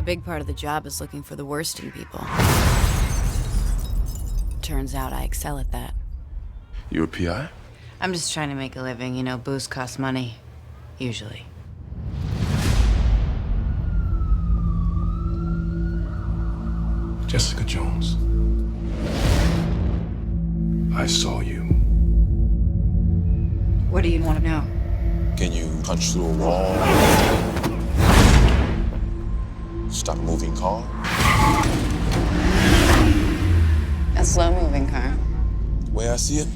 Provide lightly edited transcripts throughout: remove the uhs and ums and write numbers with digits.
A big part of the job is looking for the worst in people. Turns out I excel at that. You a PI? I'm just trying to make a living, you know, booze costs money. Usually. Jessica Jones. I saw you. What do you want to know? Can you punch through a wall? Stop a moving car? A slow-moving car. The way I see it,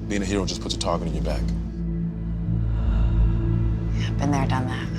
being a hero just puts a target on your back. Been there, done that.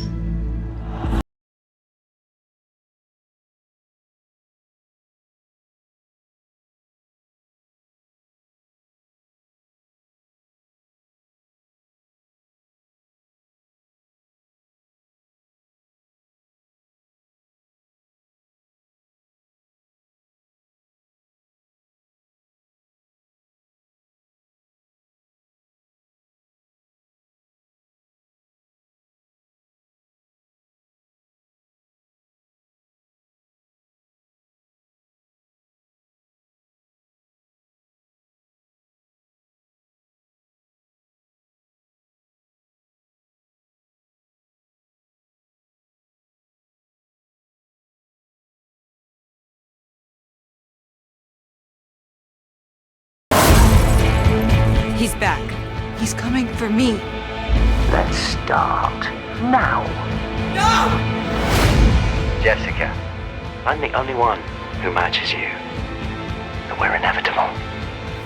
He's back. He's coming for me. Let's start now. No! Jessica, I'm the only one who matches you. And we're inevitable.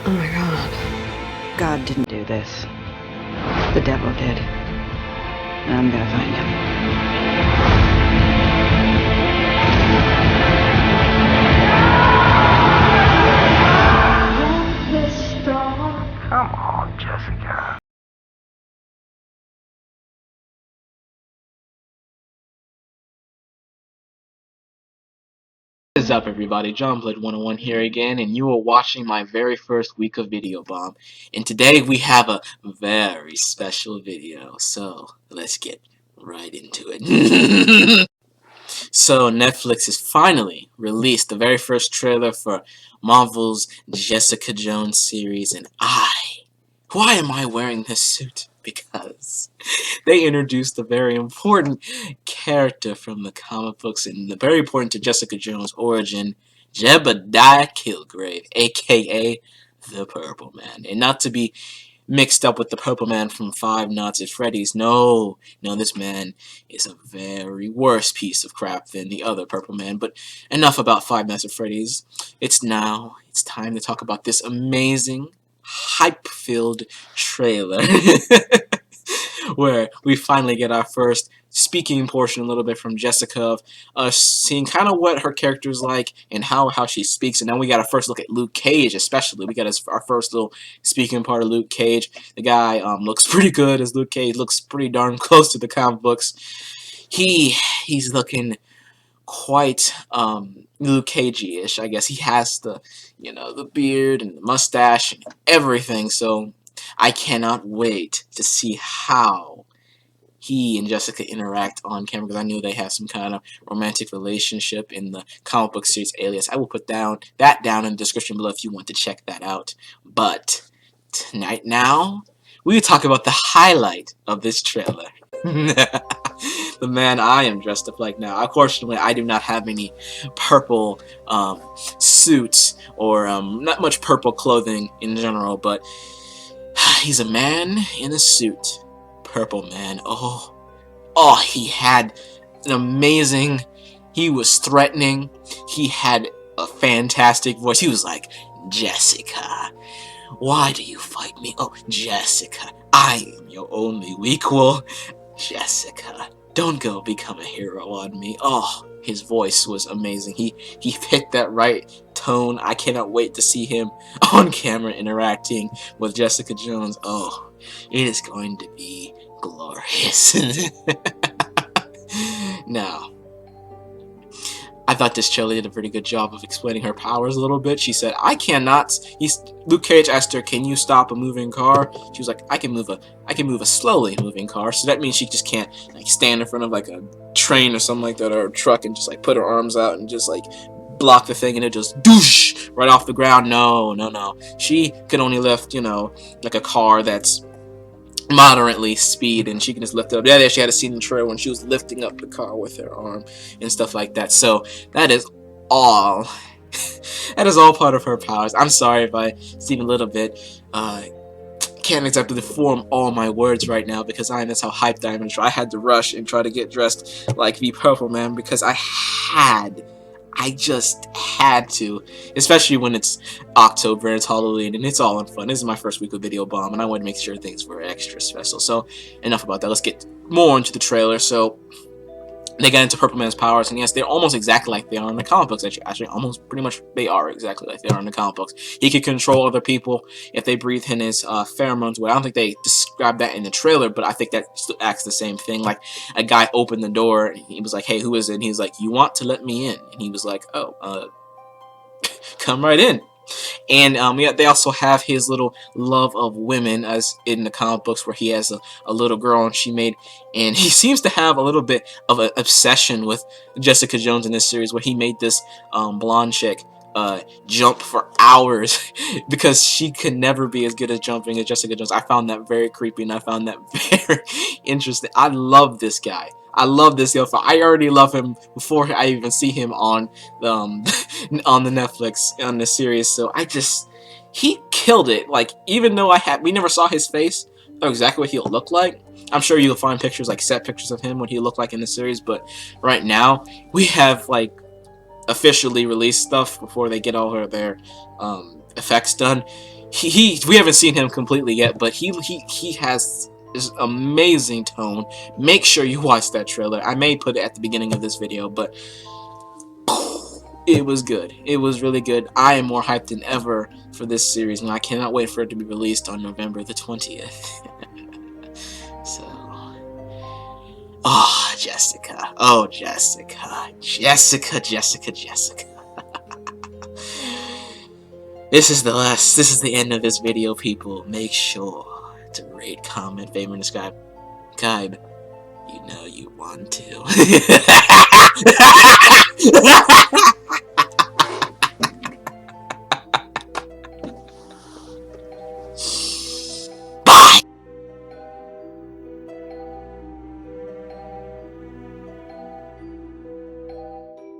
Oh my God. God didn't do this. The devil did. And I'm gonna find him. Come on, Jessica. What is up, everybody? John Blood 101 here again, and you are watching my very first week of Video Bomb. And today we have a very special video, so let's get right into it. So Netflix has finally released the very first trailer for Marvel's Jessica Jones series, and why am I wearing this suit? Because they introduced a very important character from the comic books and very important to Jessica Jones' origin, Jebediah Kilgrave, aka the Purple Man. And not to be mixed up with the Purple Man from Five Nights at Freddy's. No, this man is a very worse piece of crap than the other Purple Man. But enough about Five Nights at Freddy's. It's time to talk about this amazing, hype-filled trailer where we finally get our first speaking portion a little bit from Jessica of us seeing kind of what her character is like and how she speaks. And then we got a first look at Luke Cage, especially. We got our first little speaking part of Luke Cage. The guy looks pretty good as Luke Cage, looks pretty darn close to the comic books. He's looking quite Luke Cage-ish, I guess. He has the beard and the mustache and everything, so I cannot wait to see how he and Jessica interact on camera, because I know they have some kind of romantic relationship in the comic book series Alias. I will put that down in the description below if you want to check that out. But tonight now, we will talk about the highlight of this trailer. The man I am dressed up like now. Unfortunately, I do not have any purple suits or not much purple clothing in general, but he's a man in a suit. Purple Man. Oh, he had an amazing, he was threatening, he had a fantastic voice. He was like, Jessica, why do you fight me? Oh, Jessica, I am your only equal. Jessica, don't go become a hero on me. Oh, his voice was amazing. He picked that right tone. I cannot wait to see him on camera interacting with Jessica Jones. Oh, it is going to be glorious. Now, I thought this trailer did a pretty good job of explaining her powers a little bit. She said, I cannot. Luke Cage asked her, can you stop a moving car? She was like, I can move a slowly moving car. So that means she just can't like stand in front of like a train or something like that, or a truck, and just like put her arms out and just like block the thing, and it just doosh right off the ground. No. She can only lift, you know, like a car that's moderately speed, and she can just lift it up. Yeah, she had a scene in the trailer when she was lifting up the car with her arm and stuff like that. So that is all. That is all part of her powers. I'm sorry if I seem a little bit can't exactly form all my words right now because that's how hyped I am. I had to rush and try to get dressed like the Purple Man because I just had to, especially when it's October and it's Halloween and it's all in fun. This is my first week of Video Bomb, and I wanted to make sure things were extra special. So enough about that. Let's get more into the trailer. So they got into Purple Man's powers, and yes, they're almost exactly like they are in the comic books. Actually, almost pretty much they are exactly like they are in the comic books. He can control other people if they breathe in his pheromones. Well, I don't think they described that in the trailer, but I think that still acts the same thing. Like a guy opened the door, and he was like, "Hey, who is it?" And he was like, "You want to let me in?" And he was like, "Oh, come right in." And yeah, they also have his little love of women, as in the comic books, where he has a little girl, and and he seems to have a little bit of an obsession with Jessica Jones in this series, where he made this blonde chick jump for hours because she could never be as good at jumping as Jessica Jones. I found that very creepy, and I found that very interesting. I love this guy. I love this guy. I already love him before I even see him on the Netflix on the series. So he killed it. Like, even though we never saw his face or exactly what he'll look like. I'm sure you'll find pictures, like set pictures of him, what he looked like in the series. But right now we have like officially released stuff before they get all their effects done. We haven't seen him completely yet, but he has this amazing tone. Make sure you watch that trailer. I may put it at the beginning of this video, but it was good. It was really good. I am more hyped than ever for this series, and I cannot wait for it to be released on November the 20th. So, oh, Jessica. Oh, Jessica. Jessica. This is the end of this video, people. Make sure to rate, comment, favorite, and subscribe. You know you want to.